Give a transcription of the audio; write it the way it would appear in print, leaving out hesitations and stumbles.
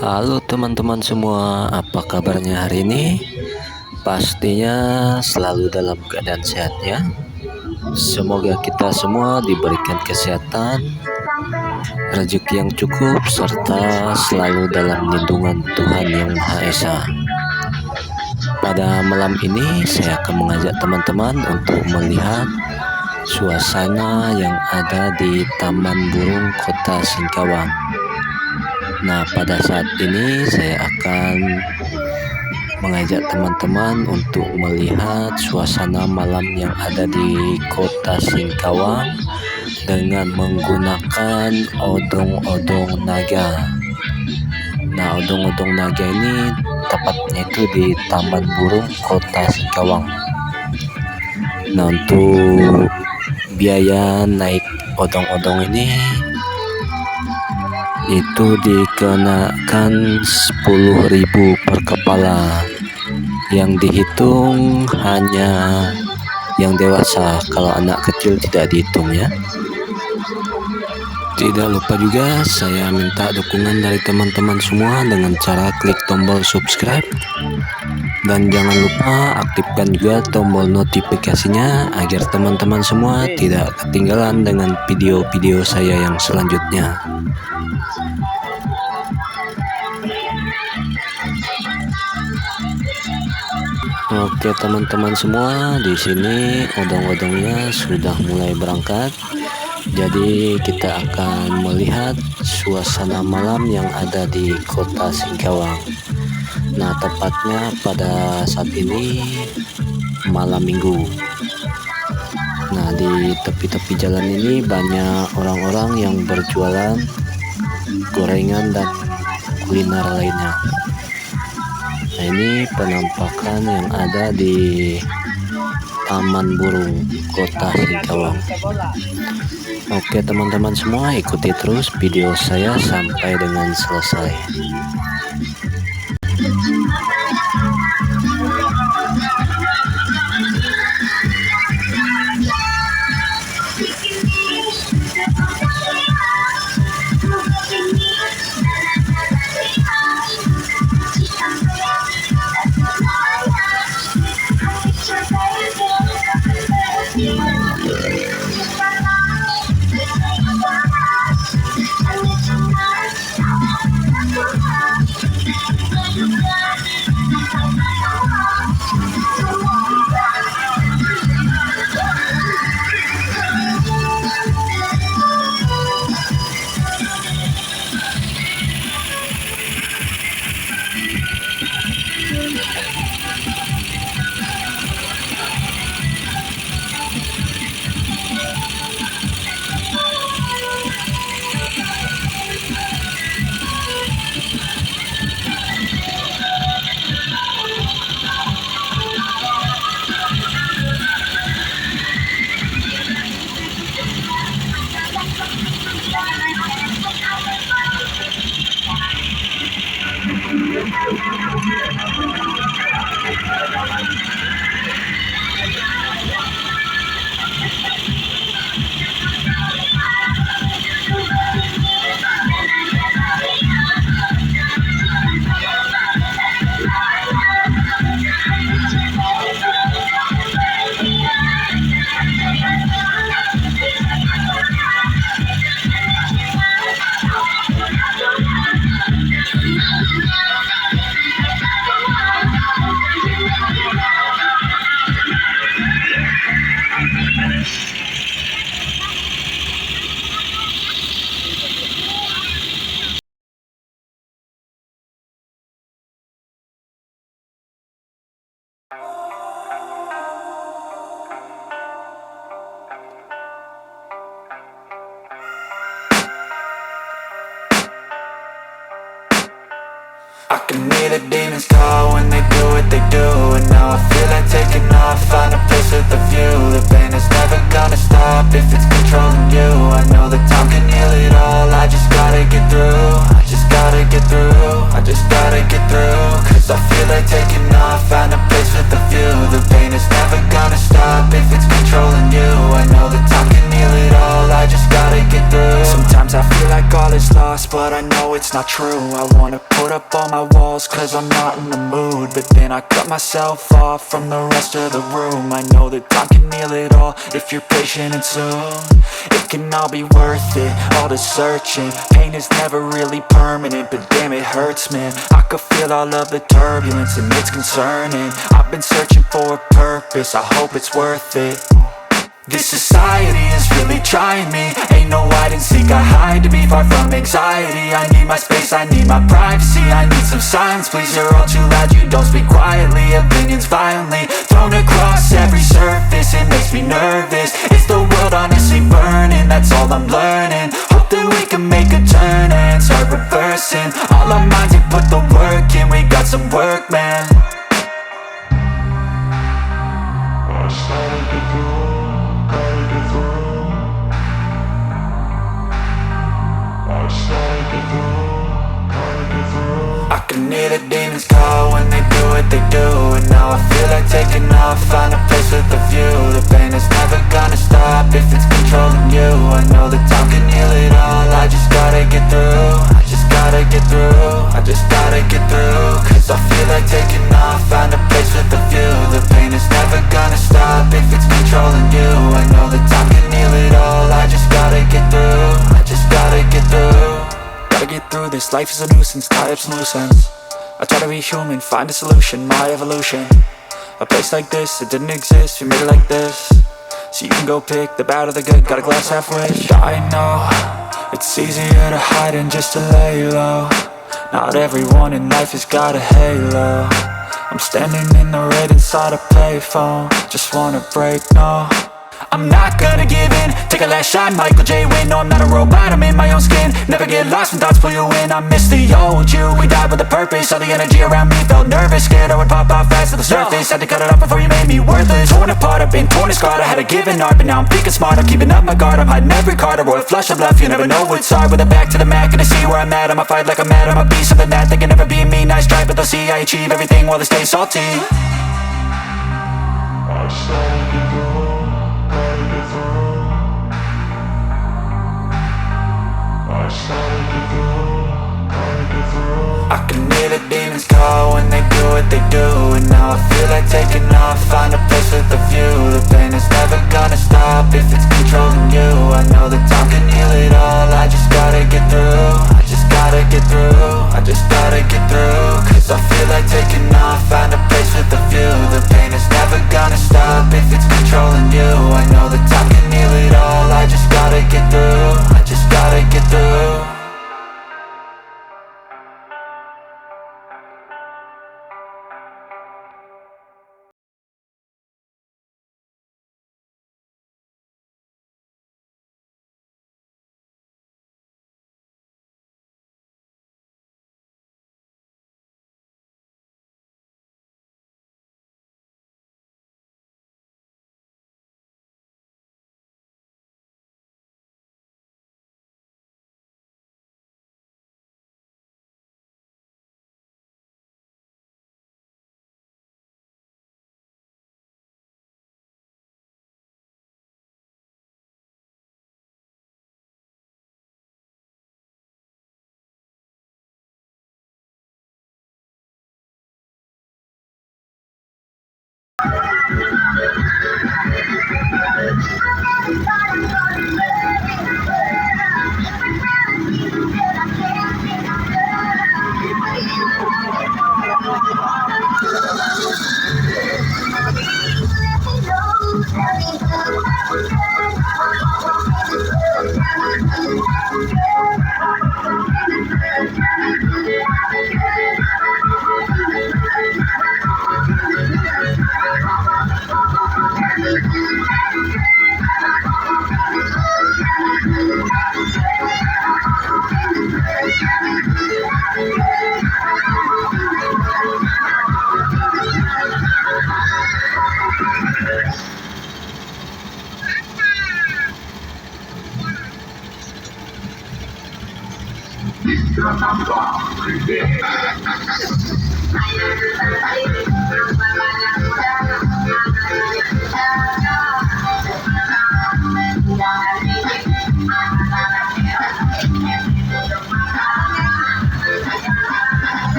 Halo teman-teman semua, apa kabarnya hari ini? Pastinya selalu dalam keadaan sehat ya. Semoga kita semua diberikan kesehatan, rezeki yang cukup, serta selalu dalam lindungan Tuhan Yang Maha Esa. Pada malam ini saya akan mengajak teman-teman untuk melihat suasana yang ada di Taman Burung Kota Singkawang. Nah, pada saat ini saya akan mengajak teman-teman untuk melihat suasana malam yang ada di Kota Singkawang dengan menggunakan odong-odong naga. Nah, odong-odong naga ini tepatnya itu di Taman Burung Kota Singkawang. Nah, untuk biaya naik odong-odong ini itu dikenakan 10.000 per kepala, yang dihitung hanya yang dewasa, kalau anak kecil tidak dihitung ya. Tidak lupa juga saya minta dukungan dari teman-teman semua dengan cara klik tombol subscribe, dan jangan lupa aktifkan juga tombol notifikasinya agar teman-teman semua tidak ketinggalan dengan video-video saya yang selanjutnya. Oke teman-teman semua, di sini odong-odongnya sudah mulai berangkat. Jadi kita akan melihat suasana malam yang ada di Kota Singkawang. Nah, tepatnya pada saat ini malam minggu. Nah, di tepi-tepi jalan ini banyak orang-orang yang berjualan gorengan dan kuliner lainnya. Nah, ini penampakan yang ada di Taman Burung Kota Singkawang. Oke teman-teman semua, ikuti terus video saya sampai dengan selesai. I can hear the demons call when they do what they do. And now I feel like taking off, find a place with a view. The pain is never gonna stop if it's controlling you. I know that time can heal it all, I just gotta get through. I just gotta get through, I just gotta get through. Cause I feel like taking off, find a place with a view. The pain is never gonna stop if it's controlling you. I know that time can heal it all, I just gotta get through. Sometimes I feel like all is lost, but I know it's it's not true. I wanna put up all my walls cause I'm not in the mood, but then I cut myself off from the rest of the room. I know that time can heal it all if you're patient and soon it can all be worth it, all the searching. Pain is never really permanent, but damn it hurts, man. I could feel all of the turbulence and it's concerning. I've been searching for a purpose, I hope it's worth it. This society is really trying me. Ain't no hide and seek, I hide to be far from anxiety. I need my space, I need my privacy. I need some silence, please, you're all too loud. You don't speak quietly, opinions violently thrown across every surface. It makes me nervous, it's the world honestly burning. That's all I'm learning, hope that we can make a turn and start reversing. All our minds, we put the work in, we got some work, man. I can hear the demons call when they do what they do, and now I feel like taking off, find a place with a view. The pain is never gonna stop if it's controlling you. I know that time can heal it all, I just gotta get through. I just gotta get through, I just gotta get through. Cause I feel like taking off, find a place with a view. The pain is never gonna stop if it's controlling you. I know that time can heal it all, I just gotta get through. I just gotta get through. Gotta get through this, life is a nuisance, tie up some loose ends. I try to be human, find a solution, my evolution. A place like this, it didn't exist, we made it like this. So you can go pick the bad or the good, got a glass halfway. I know, it's easier to hide than just to lay low. Not everyone in life has got a halo. I'm standing in the red inside a payphone, just wanna break, no. I'm not gonna give in, take a last shot, Michael J. Win. No, I'm not a robot, I'm in my own skin. Never get lost when thoughts pull you in. I miss the old you, we died with a purpose. All the energy around me felt nervous, scared I would pop off fast to the surface. Had to cut it off before you made me worthless. Torn apart, I've been torn and scarred. I had a given art, but now I'm thinking smart. I'm keeping up my guard, I'm hiding every card. A royal flush of left, you never know what's hard. With a back to the mat, gonna see where I'm at. I'ma fight like I'm mad, I'ma be something that they can never be me. Nice try, but they'll see I achieve everything while they stay salty. I can hear the demons call when they do what they do, and now I feel like taking off, find a place with a view. The pain is never gonna stop if it's controlling you. I know that time can heal it all, I just gotta get through. I just gotta get through, I just gotta get through. Cause I feel like taking off, find a place with a view. The pain is never gonna stop if it's controlling you. I know that time can heal it all, I just gotta get through. I just gotta get through.